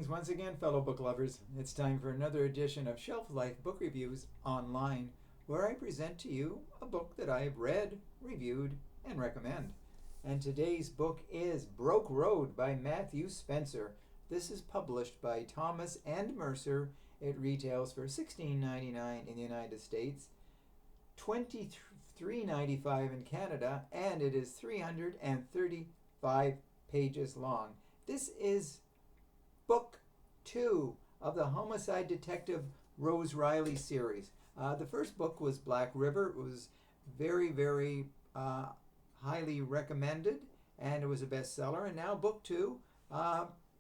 Greetings once again, fellow book lovers. It's time for another edition of Shelf Life Book Reviews Online, where I present to you a book that I have read, reviewed, and recommend. And today's book is Broke Road by Matthew Spencer. This is published by Thomas and Mercer. It retails for $16.99 in the United States, $23.95 in Canada, and it is 335 pages long. This is Book 2 of the Homicide Detective Rose Reilly series. The first book was Black River. It was very highly recommended, and it was a bestseller. And now Book 2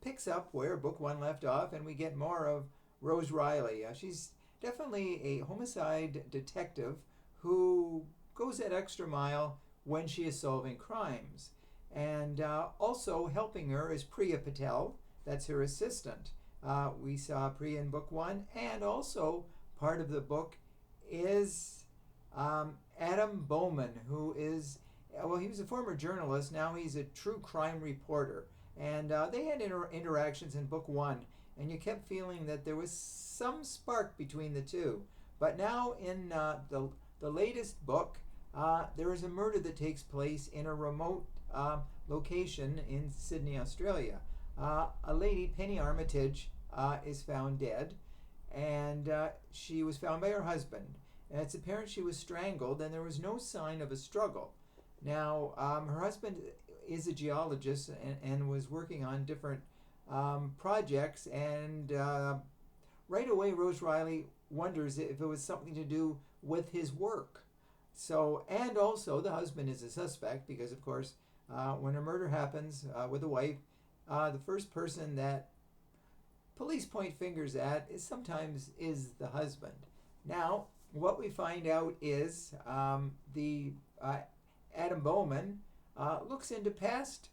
picks up where Book 1 left off, and we get more of Rose Reilly. She's definitely a homicide detective who goes that extra mile when she is solving crimes. And also helping her is Priya Patel. That's her assistant. We saw Priya in Book 1, and also part of the book is Adam Bowman, who is, he was a former journalist. Now he's a true crime reporter. And they had interactions in Book 1, and you kept feeling that there was some spark between the two. But now in the latest book, there is a murder that takes place in a remote location in Sydney, Australia. A lady, Penny Armitage, is found dead, and she was found by her husband. And it's apparent she was strangled, and there was no sign of a struggle. Now, her husband is a geologist and was working on different projects, and right away Rose Reilly wonders if it was something to do with his work. So, and also the husband is a suspect because, of course, when a murder happens with a wife, the first person that police point fingers at is sometimes the husband. Now, what we find out is Adam Bowman looks into past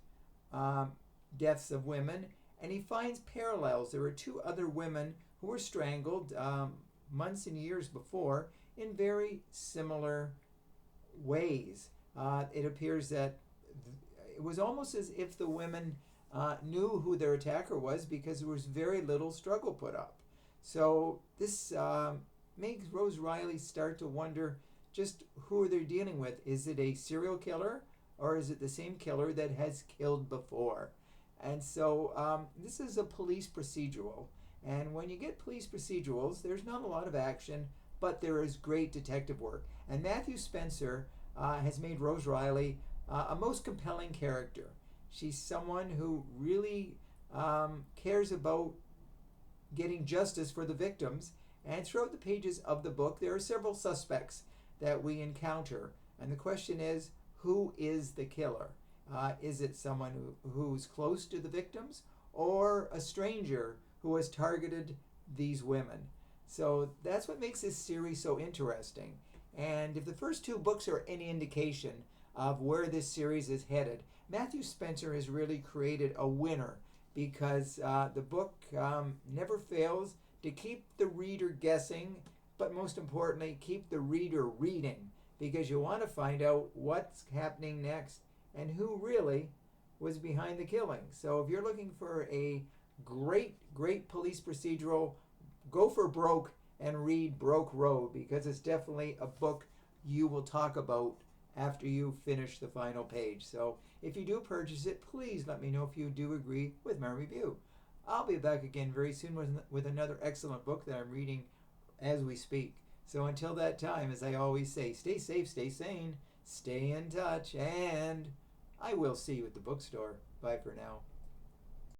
deaths of women, and he finds parallels. There were two other women who were strangled months and years before in very similar ways. It appears that it was almost as if the women knew who their attacker was because there was very little struggle put up. So this makes Rose Reilly start to wonder just who they're dealing with. Is it a serial killer, or is it the same killer that has killed before? And so this is a police procedural. And when you get police procedurals, there's not a lot of action, but there is great detective work. And Matthew Spencer has made Rose Reilly a most compelling character. She's someone who really cares about getting justice for the victims. And throughout the pages of the book, there are several suspects that we encounter. And the question is, who is the killer? Is it someone who's close to the victims, or a stranger who has targeted these women? So that's what makes this series so interesting. And if the first two books are any indication of where this series is headed, Matthew Spencer has really created a winner, because the book never fails to keep the reader guessing, but most importantly, keep the reader reading, because you want to find out what's happening next and who really was behind the killing. So if you're looking for a great police procedural, go for Broke and read Broke Road, because it's definitely a book you will talk about after you finish the final page. So if you do purchase it, please let me know if you do agree with my review. I'll be back again very soon with another excellent book that I'm reading as we speak. So until that time, as I always say, stay safe, stay sane, stay in touch, and I will see you at the bookstore. Bye for now.